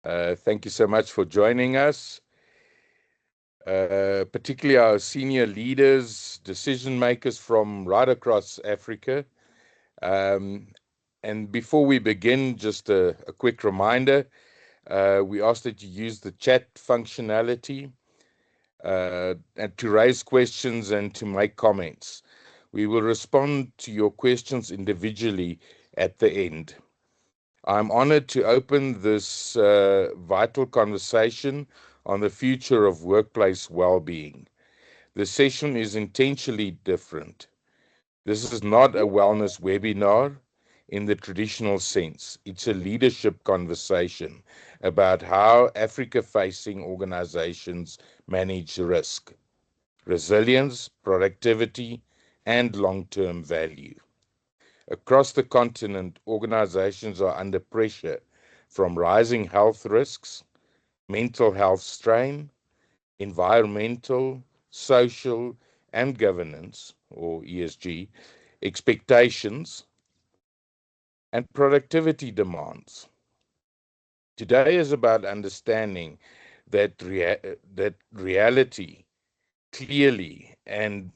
Thank you so much for joining us, particularly our senior leaders, decision makers from right across Africa. Um, and before we begin, just a quick reminder, we ask that you use the chat functionality and to raise questions and to make comments. We will respond to your questions individually at the end. I'm honored to open this vital conversation on the future of workplace well-being. The session is intentionally different. This is not a wellness webinar in the traditional sense. It's a leadership conversation about how Africa-facing organizations manage risk, resilience, productivity, and long-term value. Across the continent, organizations are under pressure from rising health risks, mental health strain, environmental, social, and governance, or ESG, expectations, and productivity demands. Today is about understanding that reality clearly and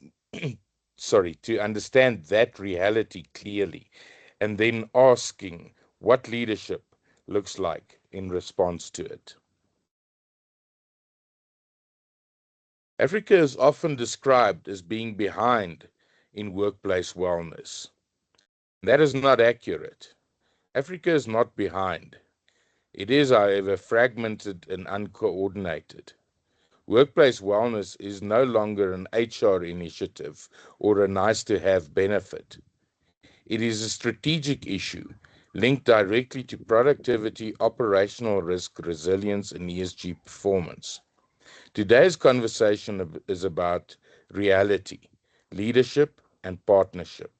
to understand that reality clearly and then asking what leadership looks like in response to it. Africa is often described as being behind in workplace wellness. That is not accurate. Africa is not behind. It is, however, fragmented and uncoordinated. Workplace wellness is no longer an HR initiative or a nice-to-have benefit. It is a strategic issue linked directly to productivity, operational risk, resilience, and ESG performance. Today's conversation is about reality, leadership, and partnership.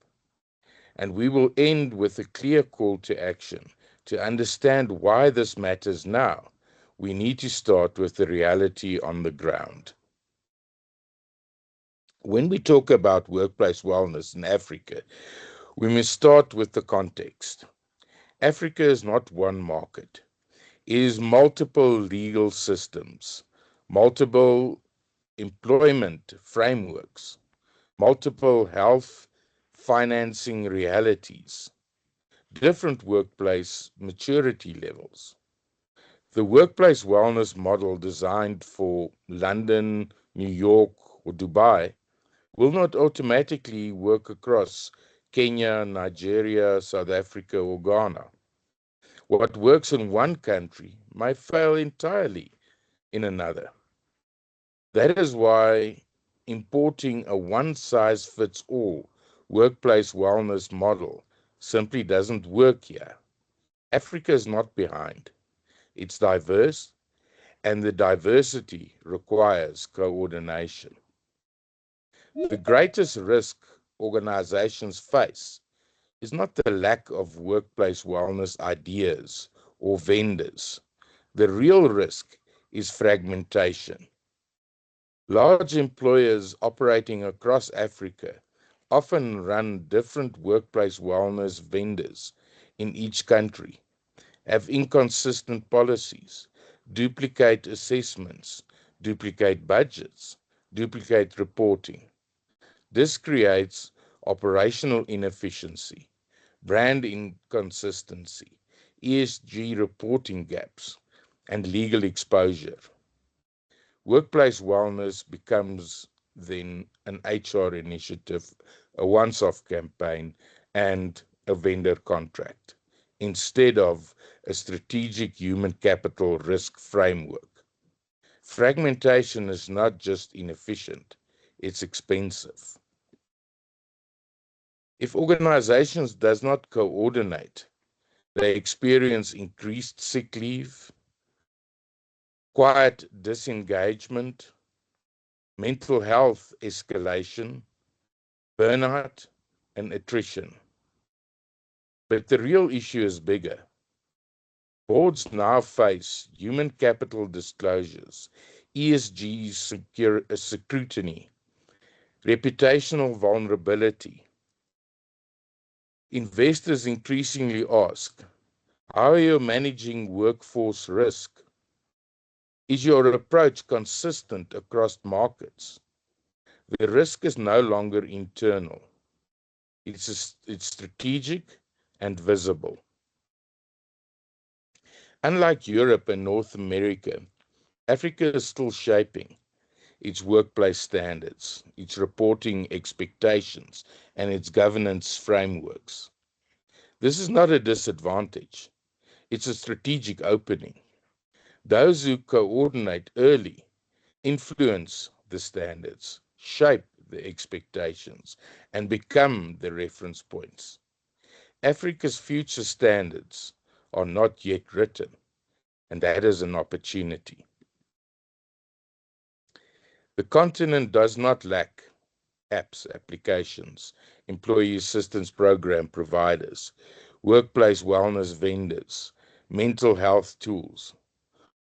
And we will end with a clear call to action. To understand why this matters now, we need to start with the reality on the ground. When we talk about workplace wellness in Africa, we must start with the context. Africa is not one market. It is multiple legal systems, multiple employment frameworks, multiple health financing realities, different workplace maturity levels. The workplace wellness model designed for London, New York, or Dubai will not automatically work across Kenya, Nigeria, South Africa, or Ghana. What works in one country might fail entirely in another. That is why importing a one-size-fits-all workplace wellness model simply doesn't work here. Africa is not behind. It's diverse, and the diversity requires coordination. The greatest risk organizations face is not the lack of workplace wellness ideas or vendors. The real risk is fragmentation. Large employers operating across Africa often run different workplace wellness vendors in each country, have inconsistent policies, duplicate assessments, duplicate budgets, duplicate reporting. This creates operational inefficiency, brand inconsistency, ESG reporting gaps, and legal exposure. Workplace wellness becomes then an HR initiative, a once-off campaign, and a vendor contract, instead of a strategic human capital risk framework. Fragmentation is not just inefficient, it's expensive. If organizations does not coordinate, they experience increased sick leave, quiet disengagement, mental health escalation, burnout, and attrition. But the real issue is bigger. Boards now face human capital disclosures, ESG scrutiny, reputational vulnerability. Investors increasingly ask, How are you managing workforce risk? Is your approach consistent across markets? The risk is no longer internal. It's strategic and visible. Unlike Europe and North America, Africa is still shaping its workplace standards, its reporting expectations, and its governance frameworks. This is not a disadvantage. It's a strategic opening. Those who coordinate early influence the standards, shape the expectations, and become the reference points. Africa's future standards are not yet written, and that is an opportunity. The continent does not lack apps, applications, employee assistance program providers, workplace wellness vendors, mental health tools.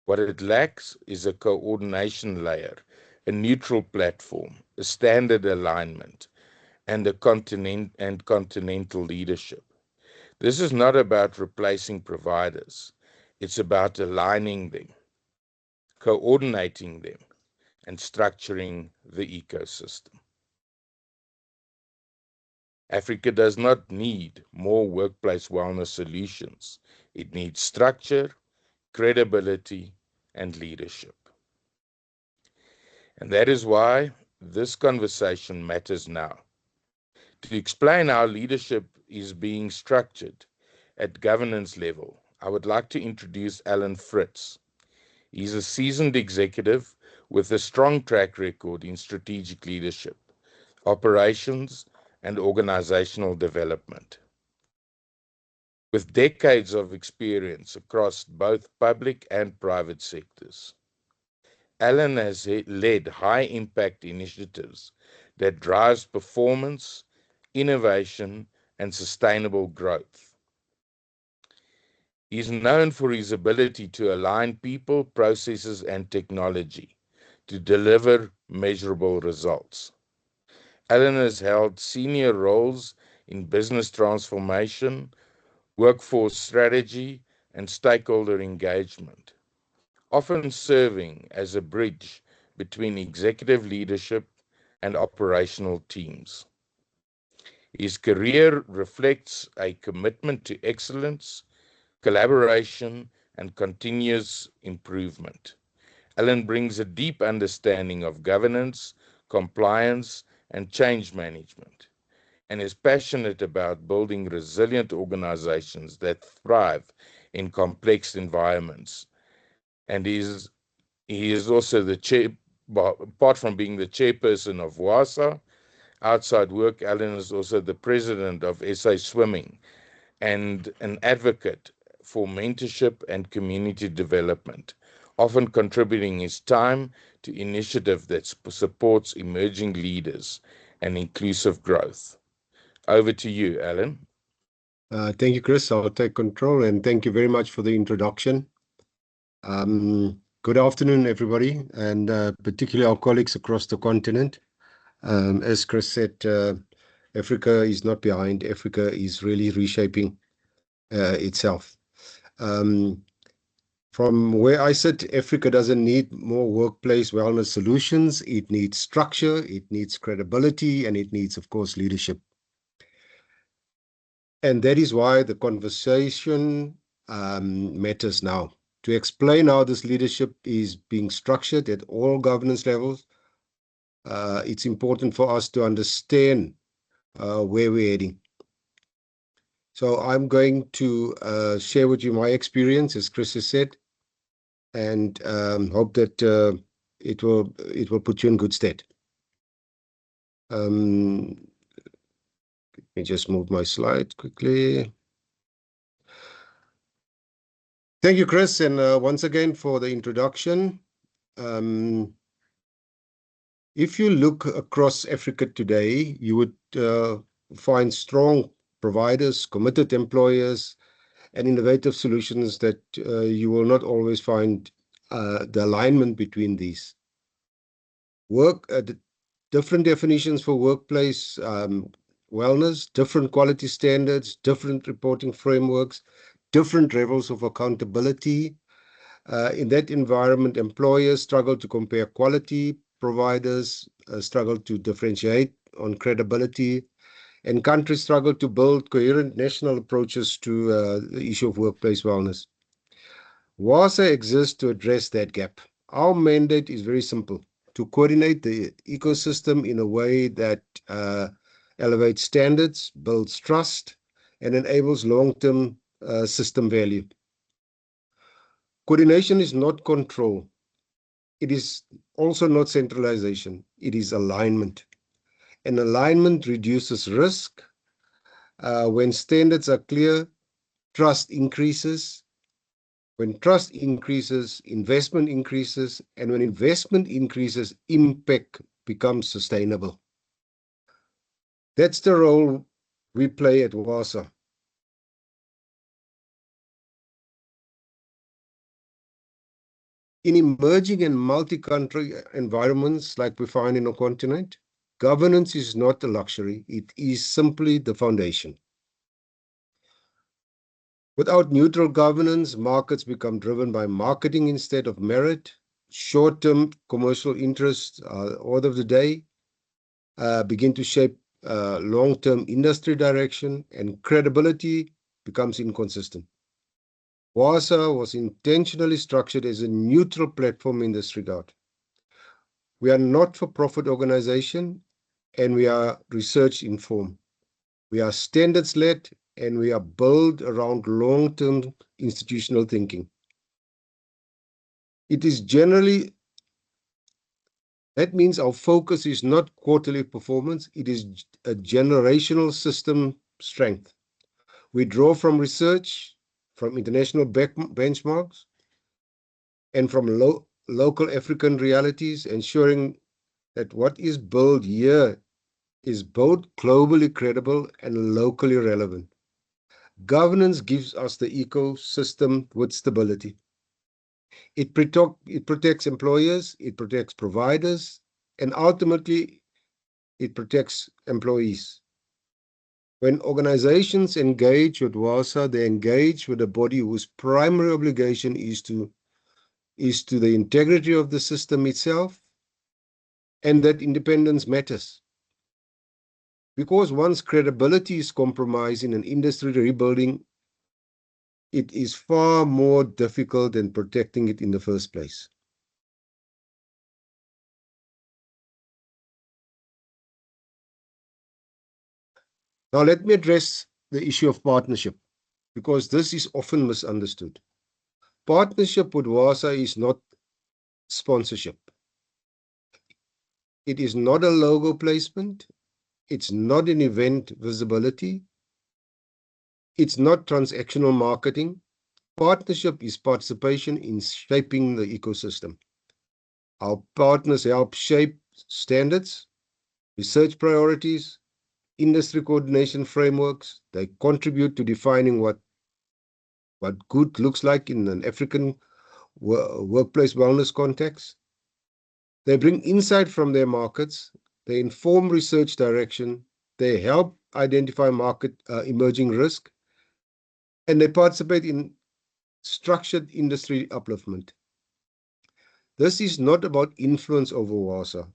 What it lacks is a coordination layer, a neutral platform, a standard alignment, and continental leadership. This is not about replacing providers. It's about aligning them, coordinating them, and structuring the ecosystem. Africa does not need more workplace wellness solutions. It needs structure, credibility, and leadership. And that is why this conversation matters now. To explain how leadership is being structured at governance level, I would like to introduce Alan Fritz. He's a seasoned executive with a strong track record in strategic leadership, operations, and organizational development. With decades of experience across both public and private sectors, Alan has led high-impact initiatives that drives performance, innovation, and sustainable growth. He is known for his ability to align people, processes, and technology to deliver measurable results. Alan has held senior roles in business transformation, workforce strategy, and stakeholder engagement, often serving as a bridge between executive leadership and operational teams. His career reflects a commitment to excellence, collaboration, and continuous improvement. Alan brings a deep understanding of governance, compliance, and change management, and is passionate about building resilient organizations that thrive in complex environments. And he is also the chair, apart from being the chairperson of WASA, outside work, Alan is also the president of SA Swimming and an advocate for mentorship and community development, often contributing his time to initiative that supports emerging leaders and inclusive growth. Over to you, Alan. Thank you, Chris. I'll take control, and thank you very much for the introduction. Good afternoon, everybody, and particularly our colleagues across the continent. As Chris said, Africa is not behind. Africa is really reshaping itself. From where I sit, Africa doesn't need more workplace wellness solutions. It needs structure, it needs credibility, and it needs, of course, leadership. And that is why the conversation matters now. To explain how this leadership is being structured at all governance levels, it's important for us to understand where we're heading. So I'm going to share with you my experience, as Chris has said, and hope that it will put you in good stead. Let me just move my slide quickly. Thank you, Chris, and once again for the introduction. If you look across Africa today, you would find strong providers, committed employers, and innovative solutions that you will not always find the alignment between these. Different definitions for workplace wellness, different quality standards, different reporting frameworks, different levels of accountability. In that environment, employers struggle to compare quality, providers struggle to differentiate on credibility, and countries struggle to build coherent national approaches to the issue of workplace wellness. WASA exists to address that gap. Our mandate is very simple: to coordinate the ecosystem in a way that elevates standards, builds trust, and enables long-term system value. Coordination is not control. It is also not centralization. It is alignment. And alignment reduces risk. When standards are clear, trust increases. When trust increases, investment increases. And when investment increases, impact becomes sustainable. That's the role we play at WASA. In emerging and multi-country environments like we find in our continent, governance is not a luxury, it is simply the foundation. Without neutral governance, markets become driven by marketing instead of merit. Short-term commercial interests, order of the day, begin to shape long-term industry direction, and credibility becomes inconsistent. WASA was intentionally structured as a neutral platform in this regard. We are not for profit organization, and we are research informed. We are standards led, and we are built around long-term institutional thinking. It is generally, that means our focus is not quarterly performance, it is a generational system strength. We draw from research, from international benchmarks, and from local African realities, ensuring that what is built here is both globally credible and locally relevant. Governance gives us the ecosystem with stability. It protects employers, it protects providers, and ultimately it protects employees. When organizations engage with WASA, they engage with a body whose primary obligation is to the integrity of the system itself, and that independence matters. Because once credibility is compromised in an industry rebuilding, it is far more difficult than protecting it in the first place. Now, let me address the issue of partnership, because this is often misunderstood. Partnership with WASA is not sponsorship. It is not a logo placement. It's not an event visibility. It's not transactional marketing. Partnership is participation in shaping the ecosystem. Our partners help shape standards, research priorities, industry coordination frameworks. They contribute to defining what good looks like in an African workplace wellness context. They bring insight from their markets. They inform research direction. They help identify market emerging risk, and they participate in structured industry upliftment. This is not about influence over WASA.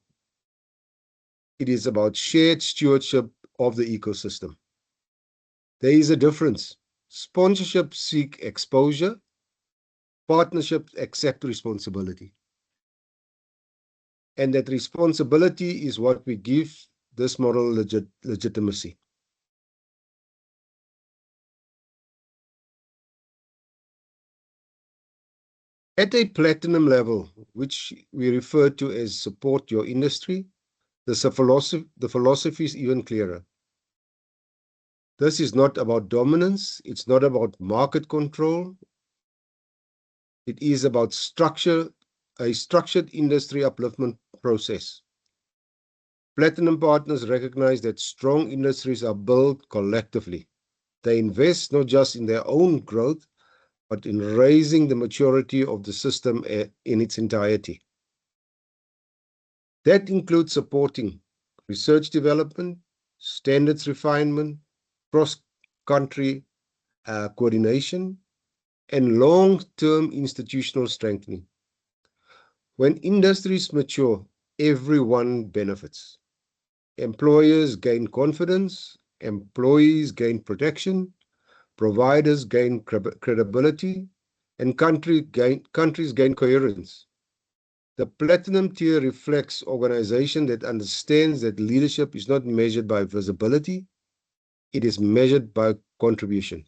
It is about shared stewardship of the ecosystem. There is a difference. Sponsorships seek exposure. Partnerships accept responsibility. And that responsibility is what we give this model legitimacy. At a platinum level, which we refer to as support your industry, the philosophy is even clearer. This is not about dominance. It's not about market control. It is about a structured industry upliftment process. Platinum partners recognize that strong industries are built collectively. They invest not just in their own growth, but in raising the maturity of the system in its entirety. That includes supporting research development, standards refinement, cross-country coordination, and long-term institutional strengthening. When industries mature, everyone benefits. Employers gain confidence, employees gain protection, providers gain credibility, and countries gain coherence. The platinum tier reflects organization that understands that leadership is not measured by visibility, it is measured by contribution.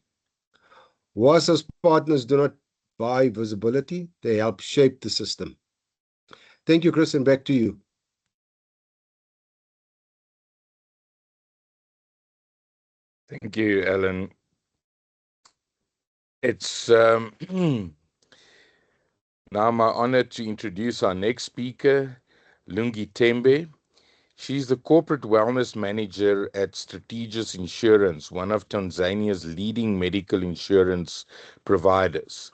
WASA's partners do not buy visibility, they help shape the system. Thank you, Chris, and back to you. Thank you, Alan. It's now my honor to introduce our next speaker, Lungi Tembe. She's the corporate wellness manager at Strategis Insurance, one of Tanzania's leading medical insurance providers,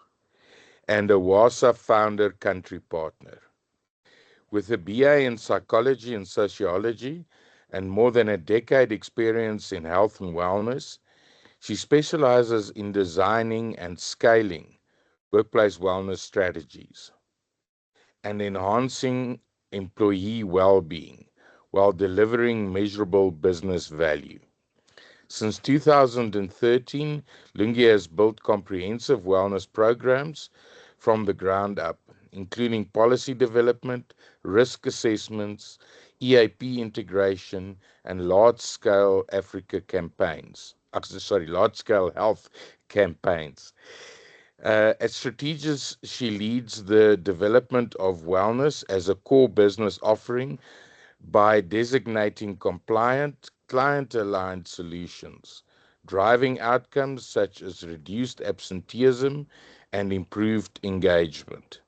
and a WASA founder country partner. With a BA in psychology and sociology and more than a decade experience in health and wellness, she specializes in designing and scaling workplace wellness strategies and enhancing employee well-being while delivering measurable business value. Since 2013, Lungi has built comprehensive wellness programs from the ground up, including policy development, risk assessments, EAP integration, and large-scale Africa campaigns. Large-scale health campaigns. At Strategis, she leads the development of wellness as a core business offering by designating compliant, client-aligned solutions, driving outcomes such as reduced absenteeism and improved engagement,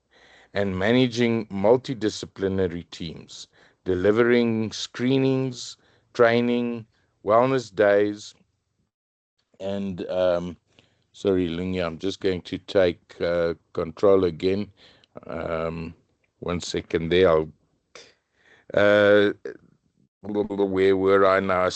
and managing multidisciplinary teams, delivering screenings, training, wellness days, and sorry, Lungi, I'm just going to take control again. Um, 1 second there. Uh, where were I now?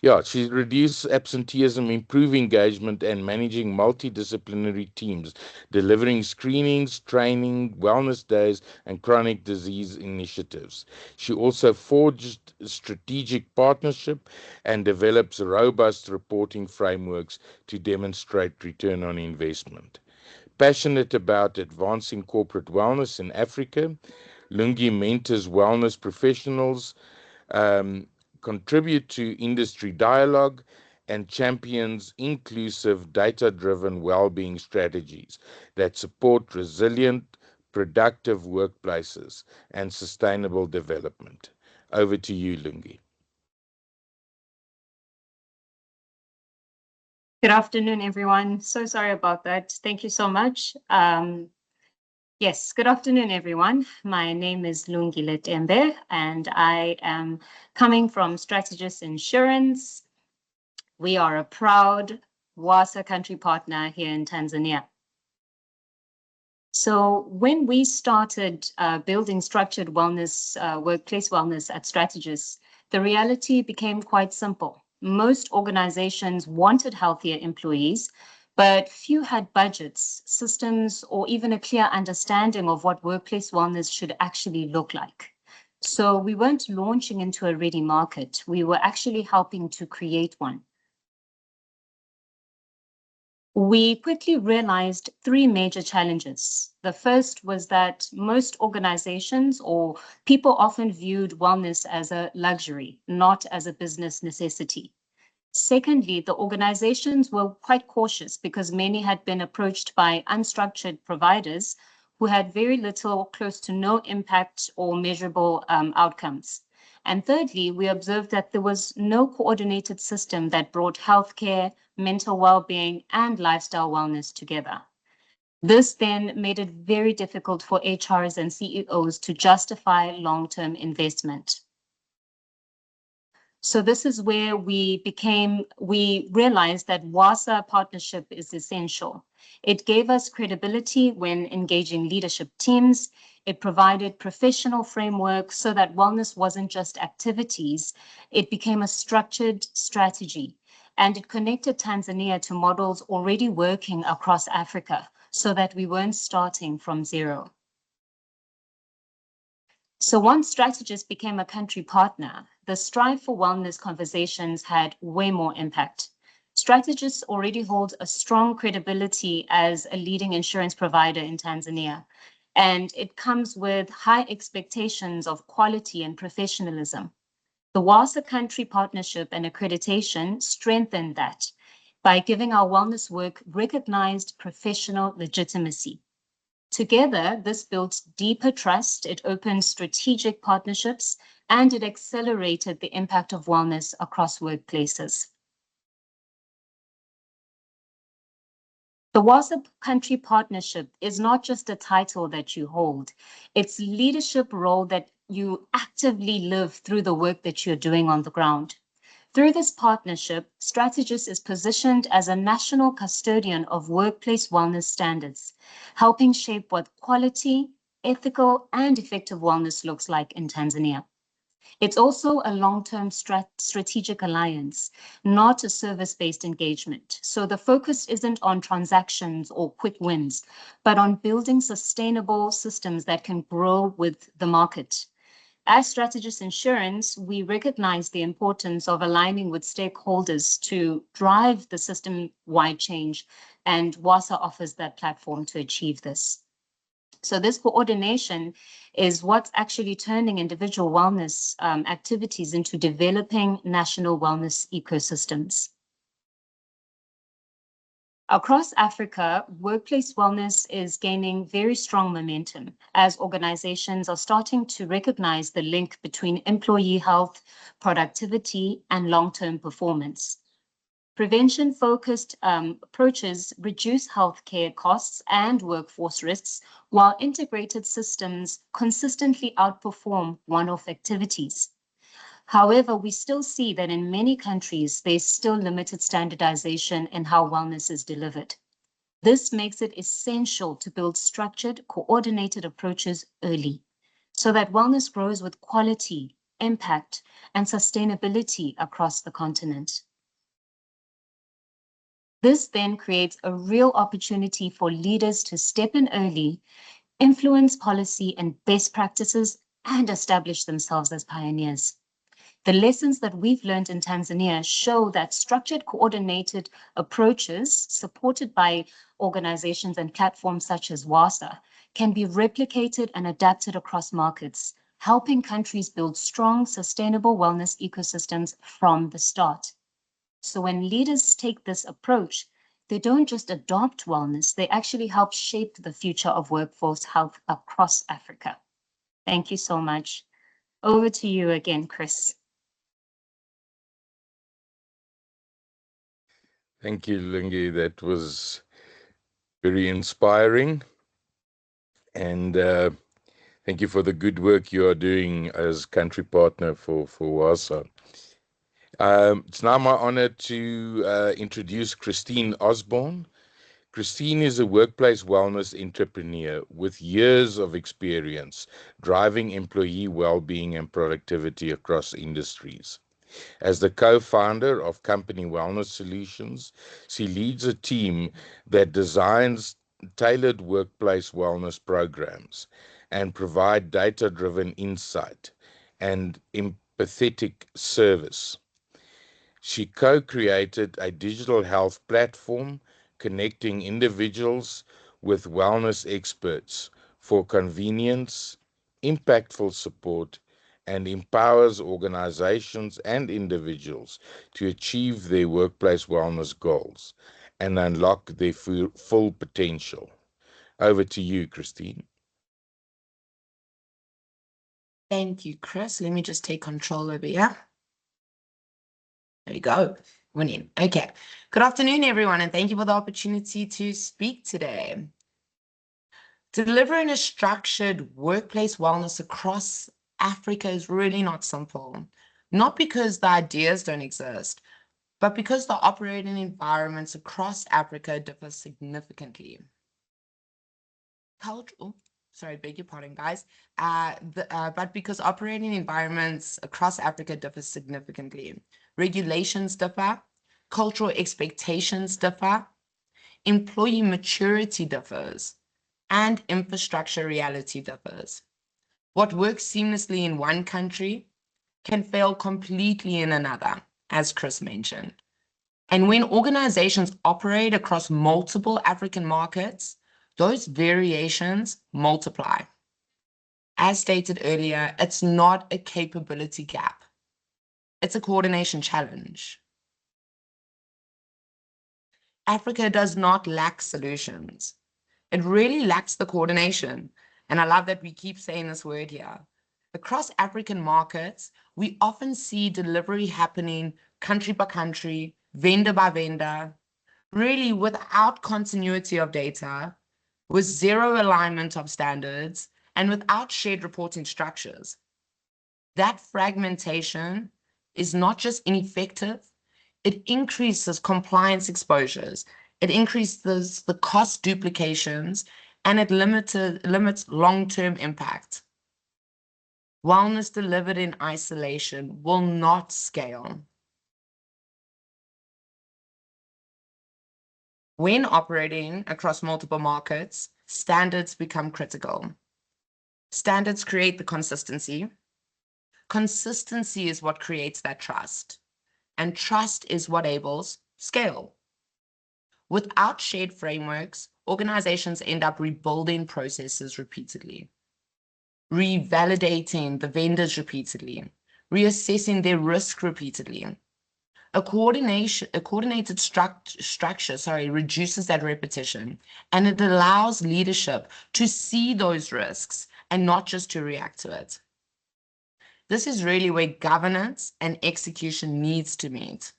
Yeah, she reduced absenteeism, improve engagement, and managing multidisciplinary teams, delivering screenings, training, wellness days, and chronic disease initiatives. She also forged strategic partnership and develops robust reporting frameworks to demonstrate return on investment. Passionate about advancing corporate wellness in Africa, Lungi mentors wellness professionals, um, contribute to industry dialogue, and champions inclusive, data-driven well-being strategies that support resilient, productive workplaces and sustainable development. Over to you, Lungi. Good afternoon, everyone. So sorry about that. Thank you so much. Yes, good afternoon, everyone. My name is Lungile Tembe, and I am coming from Strategis Insurance. We are a proud WASA country partner here in Tanzania. So when we started building structured wellness, workplace wellness at Strategis, the reality became quite simple. Most organizations wanted healthier employees, but few had budgets, systems, or even a clear understanding of what workplace wellness should actually look like. So we weren't launching into a ready market. We were actually helping to create one. We quickly realized three major challenges. The first was that most organizations or people often viewed wellness as a luxury, not as a business necessity. Secondly, the organizations were quite cautious because many had been approached by unstructured providers who had very little or close to no impact or measurable outcomes. And thirdly, we observed that there was no coordinated system that brought healthcare, mental well-being, and lifestyle wellness together. This then made it very difficult for HRs and CEOs to justify long-term investment. So this is where we realized that WASA partnership is essential. It gave us credibility when engaging leadership teams. It provided professional framework so that wellness wasn't just activities, it became a structured strategy. And it connected Tanzania to models already working across Africa so that we weren't starting from zero. So once strategists became a country partner, the Strive for Wellness conversations had way more impact. Strategists already hold a strong credibility as a leading insurance provider in Tanzania, and it comes with high expectations of quality and professionalism. The WWASA country partnership and accreditation strengthened that by giving our wellness work recognized professional legitimacy. Together, this built deeper trust, it opened strategic partnerships, and it accelerated the impact of wellness across workplaces. The WWASA Country Partnership is not just a title that you hold, it's leadership role that you actively live through the work that you're doing on the ground. Through this partnership, Strategist is positioned as a national custodian of workplace wellness standards, helping shape what quality, ethical, and effective wellness looks like in Tanzania. It's also a long-term strategic alliance, not a service-based engagement. So the focus isn't on transactions or quick wins, but on building sustainable systems that can grow with the market. As Strategist Insurance, we recognize the importance of aligning with stakeholders to drive the system-wide change, and WWASA offers that platform to achieve this. So this coordination is what's actually turning individual wellness activities into developing national wellness ecosystems. Across Africa, workplace wellness is gaining very strong momentum as organizations are starting to recognize the link between employee health, productivity, and long-term performance. Prevention-focused approaches reduce healthcare costs and workforce risks, while integrated systems consistently outperform one-off activities. However, we still see that in many countries, there's still limited standardization in how wellness is delivered. This makes it essential to build structured, coordinated approaches early, so that wellness grows with quality, impact, and sustainability across the continent. This then creates a real opportunity for leaders to step in early, influence policy and best practices, and establish themselves as pioneers. The lessons that we've learned in Tanzania show that structured, coordinated approaches supported by organizations and platforms such as WWASA can be replicated and adapted across markets, helping countries build strong, sustainable wellness ecosystems from the start. So when leaders take this approach, they don't just adopt wellness, they actually help shape the future of workforce health across Africa. Thank you so much. Over to you again, Chris. Thank you, Lingi. That was very inspiring. And thank you for the good work you are doing as country partner for WWASA. It's now my honor to introduce Christine Osborne. Christine is a workplace wellness entrepreneur with years of experience driving employee well-being and productivity across industries. As the co-founder of Company Wellness Solutions, she leads a team that designs tailored workplace wellness programs and provide data-driven insight and empathetic service. She co-created a digital health platform connecting individuals with wellness experts for convenience, impactful support, and empowers organizations and individuals to achieve their workplace wellness goals and unlock their full potential. Over to you, Christine. Thank you, Chris. Let me just take control over here. There we go. Winning. Okay. Good afternoon, everyone, and thank you for the opportunity to speak today. Delivering a structured workplace wellness across Africa is really not simple. Not because the ideas don't exist, but because the operating environments across Africa differ significantly. Beg your pardon, guys. But because operating environments across Africa differ significantly. Regulations differ, cultural expectations differ, employee maturity differs, and infrastructure reality differs. What works seamlessly in one country can fail completely in another, as Chris mentioned. And when organizations operate across multiple African markets, those variations multiply. As stated earlier, it's not a capability gap. It's a coordination challenge. Africa does not lack solutions. It really lacks the coordination. And I love that we keep saying this word here. Across African markets, we often see delivery happening country by country, vendor by vendor, really without continuity of data, with zero alignment of standards, and without shared reporting structures. That fragmentation is not just ineffective, it increases compliance exposures, it increases the cost duplications, and it limits long-term impact. Wellness delivered in isolation will not scale. When operating across multiple markets, standards become critical. Standards create the consistency. Consistency is what creates that trust, and trust is what enables scale. Without shared frameworks, organizations end up rebuilding processes repeatedly, revalidating the vendors repeatedly, reassessing their risk repeatedly. A coordinated structure reduces that repetition, and it allows leadership to see those risks and not just to react to it. This is really where governance and execution needs to meet.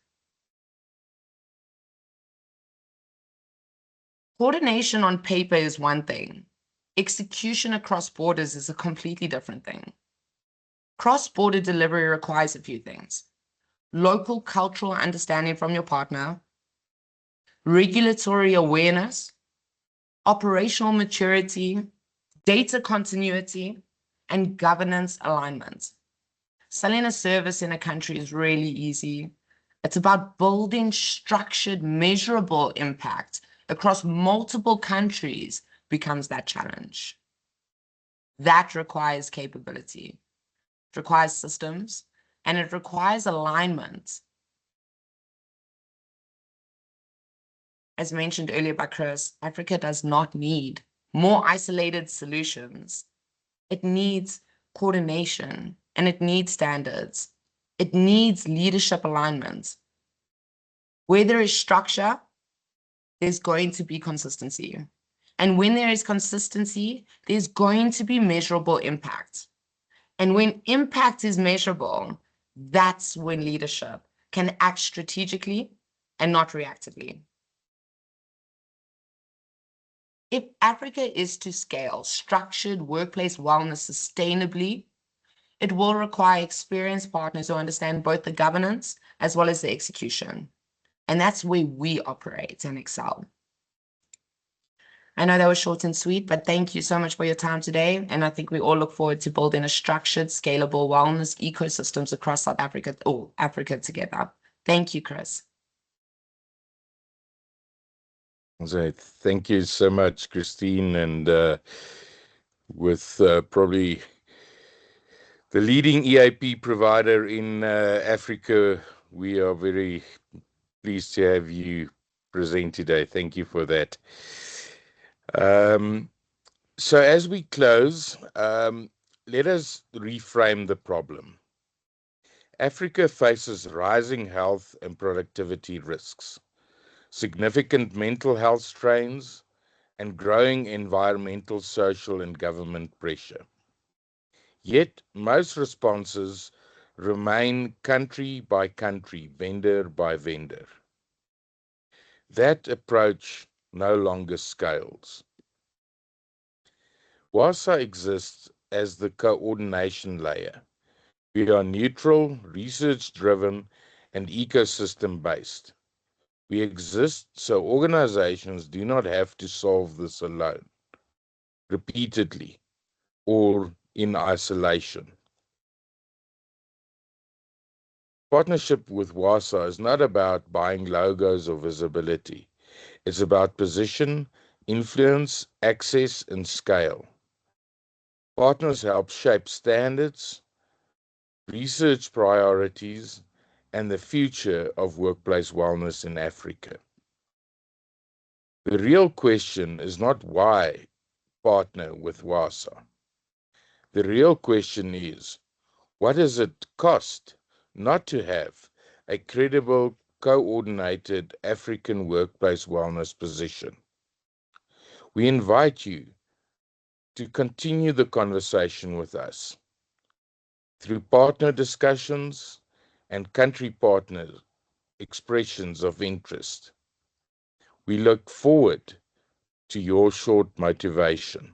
Coordination on paper is one thing. Execution across borders is a completely different thing. Cross-border delivery requires a few things: local cultural understanding from your partner, regulatory awareness, operational maturity, data continuity, and governance alignment. Selling a service in a country is really easy. It's about building structured, measurable impact across multiple countries becomes that challenge. That requires capability. It requires systems, and it requires alignment. As mentioned earlier by Chris, Africa does not need more isolated solutions. It needs coordination, and it needs standards. It needs leadership alignment. Where there is structure, there's going to be consistency. And when there is consistency, there's going to be measurable impact. And when impact is measurable, that's when leadership can act strategically and not reactively. If Africa is to scale structured workplace wellness sustainably, it will require experienced partners who understand both the governance as well as the execution. And that's where we operate and excel. I know that was short and sweet, but thank you so much for your time today. And I think we all look forward to building a structured, scalable wellness ecosystems across South Africa, or Africa together. Thank you, Chris. So thank you so much, Christine. And with probably the leading EAP provider in Africa, we are very pleased to have you present today. Thank you for that. So as we close, let us reframe the problem. Africa faces rising health and productivity risks, significant mental health strains, and growing environmental, social, and government pressure. Yet most responses remain country by country, vendor by vendor. That approach no longer scales. WASA exists as the coordination layer. We are neutral, research-driven, and ecosystem-based. We exist so organizations do not have to solve this alone, repeatedly, or in isolation. Partnership with WWASA is not about buying logos or visibility. It's about position, influence, access, and scale. Partners help shape standards, research priorities, and the future of workplace wellness in Africa. The real question is not why partner with WWASA. The real question is, what does it cost not to have a credible, coordinated African workplace wellness position? We invite you to continue the conversation with us through partner discussions and country partner expressions of interest. We look forward to your short motivation.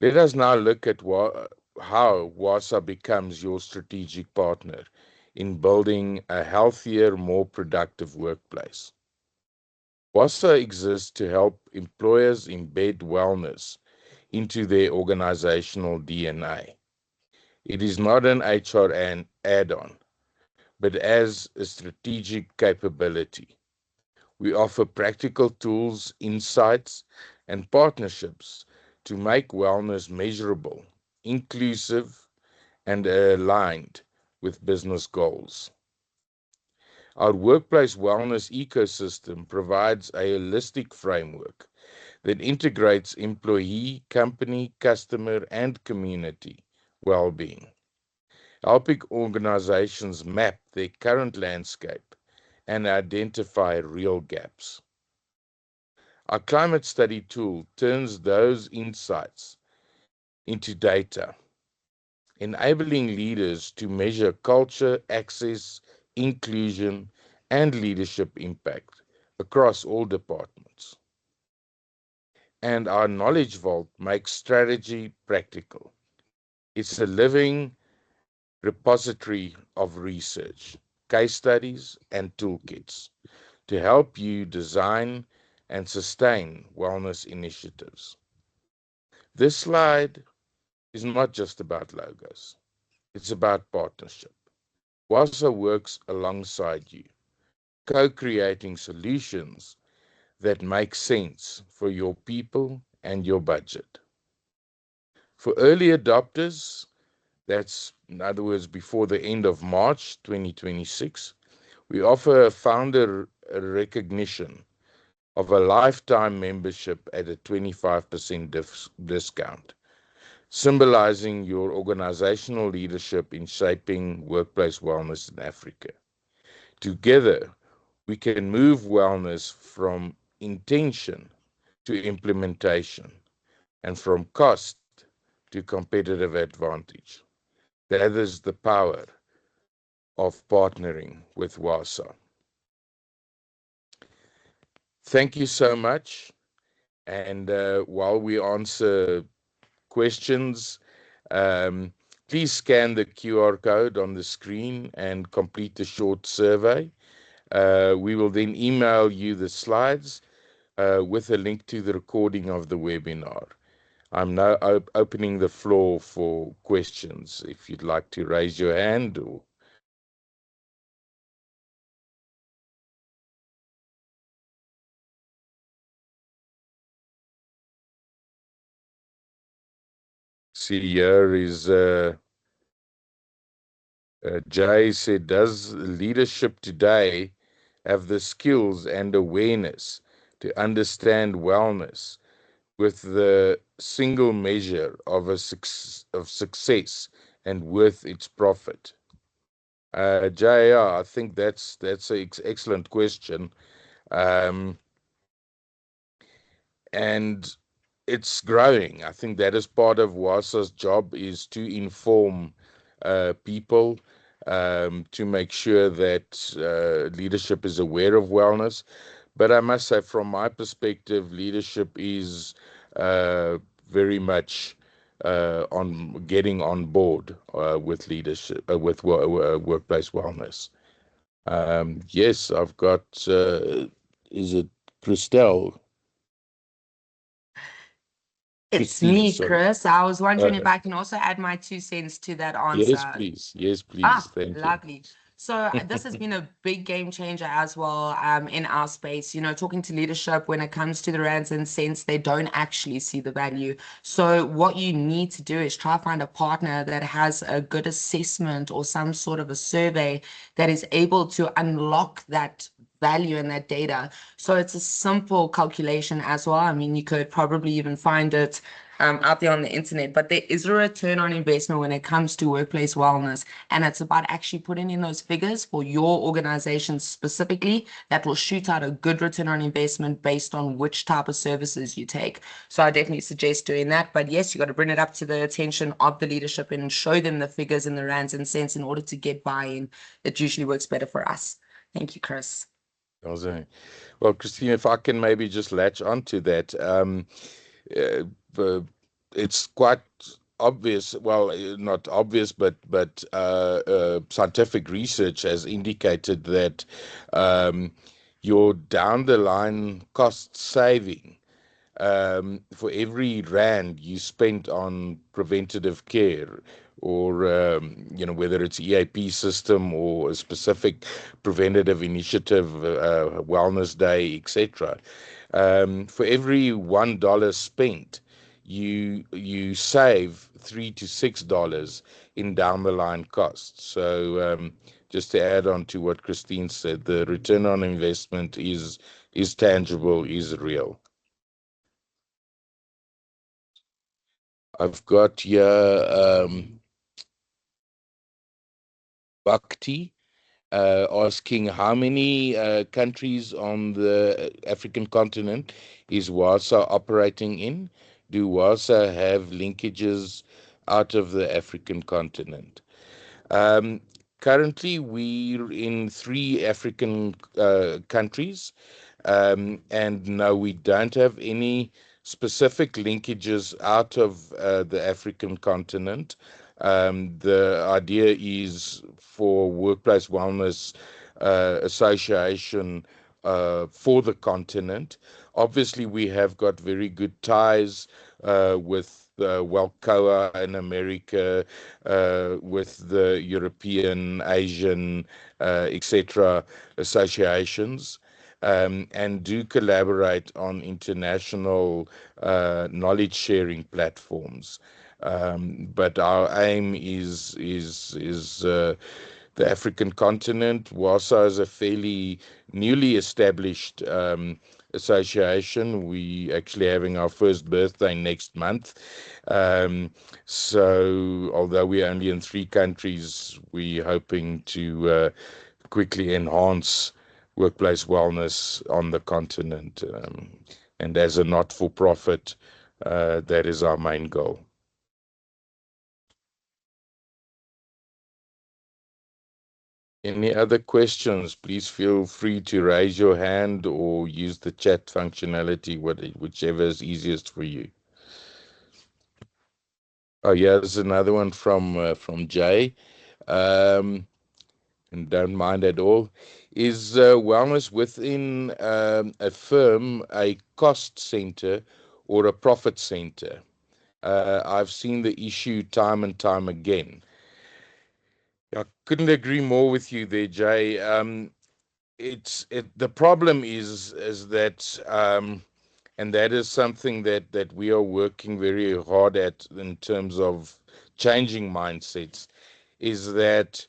Let us now look at how WWASA becomes your strategic partner in building a healthier, more productive workplace. WWASA exists to help employers embed wellness into their organizational DNA. It is not an HR add-on, but as a strategic capability. We offer practical tools, insights, and partnerships to make wellness measurable, inclusive, and aligned with business goals. Our workplace wellness ecosystem provides a holistic framework that integrates employee, company, customer, and community well-being, helping organizations map their current landscape and identify real gaps. Our climate study tool turns those insights into data, enabling leaders to measure culture, access, inclusion, and leadership impact across all departments. And our Knowledge Vault makes strategy practical. It's a living repository of research, case studies, and toolkits to help you design and sustain wellness initiatives. This slide is not just about logos. It's about partnership. WWASA works alongside you, co-creating solutions that make sense for your people and your budget. For early adopters, that's in other words before the end of March 2026, we offer a founder recognition of a lifetime membership at a 25% discount, symbolizing your organizational leadership in shaping workplace wellness in Africa. Together, we can move wellness from intention to implementation and from cost to competitive advantage. That is the power of partnering with WWASA. Thank you so much. And while we answer questions, please scan the QR code on the screen and complete the short survey. We will then email you the slides with a link to the recording of the webinar. I'm now opening the floor for questions. If you'd like to raise your hand or see here is Jay said, does leadership today have the skills and awareness to understand wellness with the single measure of success and worth its profit? Jay, I think that's an excellent question. And it's growing. I think that is part of WASA's job, is to inform people, to make sure that leadership is aware of wellness. But I must say, from my perspective, leadership is very much on getting on board with leadership, with workplace wellness. Yes, I've got, is it Christelle? It's Christine, me, sorry. Chris. I was wondering if Uh, I can also add my 2 cents to that yes, answer. please. Yes, please. Ah, Thank you. lovely. So this has been a big game changer as well in our space. You know, talking to leadership when it comes to the rands and cents, they don't actually see the value. So what you need to do is try to find a partner that has a good assessment or some sort of a survey that is able to unlock that value in that data. So it's a simple calculation as well. I mean, you could probably even find it out there on the internet, but there is a return on investment when it comes to workplace wellness. And it's about actually putting in those figures for your organization specifically that will shoot out a good return on investment based on which type of services you take. So I definitely suggest doing that. But yes, you got to bring it up to the attention of the leadership and show them the figures and the rands and cents in order to get buy-in. It usually works better for us. Thank you, Chris. Awesome. Well, Christine, if I can maybe just latch onto that, uh, uh, it's quite obvious. Well, not obvious, but scientific research has indicated that your down the line cost saving for every rand you spent on preventative care or whether it's EAP system or a specific preventative initiative, wellness day, etc. For every $1 spent, you save $3 to $6 in down the line costs. So just to add on to what Christine said, the return on investment is tangible, is real. I've got here Bhakti asking how many countries on the African continent is WASA operating in? Do WASA have linkages out of the African continent? Um, Currently, we're in 3 African countries, and no, we don't have any specific linkages out of the African continent. The idea is for Workplace Wellness Association for the continent. Obviously, we have got very good ties with Welcoa in America, with the European, Asian, etc. associations, and do collaborate on international knowledge sharing platforms. But our aim is the African continent. WASA is a fairly newly established association. We actually having our first birthday next month. So although we're only in 3 countries, we're hoping to quickly enhance workplace wellness on the continent. And as a not-for-profit, that is our main goal. Any other questions? Please feel free to raise your hand or use the chat functionality, whichever is easiest for you. Oh, here's another one from Jay. Um, and don't mind at all. Is wellness within a firm a cost center or a profit center? I've seen the issue time and time again. I couldn't agree more with you there, Jay. The problem is that and that is something that we are working very hard at in terms of changing mindsets, is that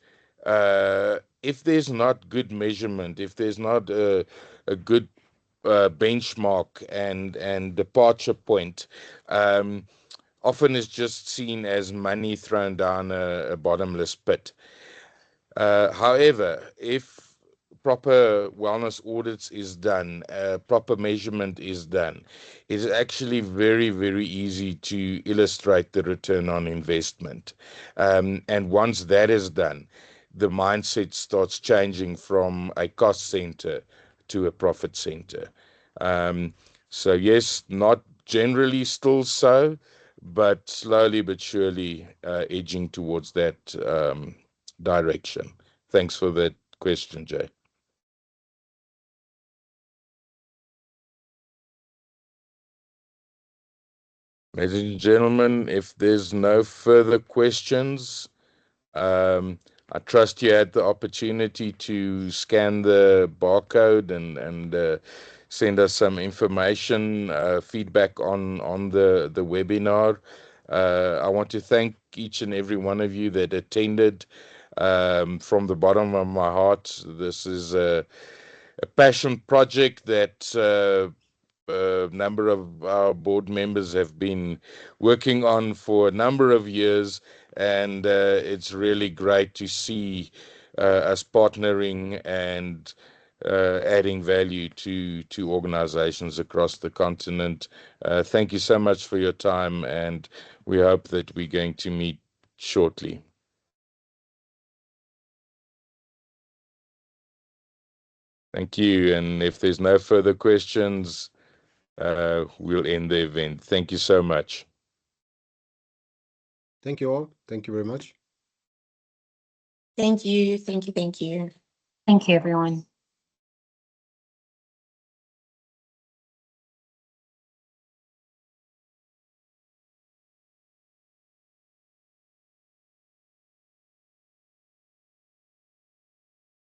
if there's not good measurement, if there's not a good benchmark and departure point, um, often is just seen as money thrown down a bottomless pit. However, if proper wellness audits is done, proper measurement is done, it's actually very, very easy to illustrate the return on investment. And once that is done, the mindset starts changing from a cost center to a profit center. Um, so yes, not generally still so, but slowly but surely edging towards that direction. Thanks for that question, Jay. Ladies and gentlemen, if there's no further questions, I trust you had the opportunity to scan the barcode and send us some information, feedback on the webinar. I want to thank each and every one of you that attended. From the bottom of my heart, this is a passion project that a number of our board members have been working on for a number of years, and it's really great to see us partnering and adding value to organizations across the continent. Thank you so much for your time, and we hope that we're going to meet shortly. Thank you, and if there's no further questions, we'll end the event. Thank you so much. Thank you all. Thank you very much. Thank you. Thank you. Thank you. Thank you, everyone.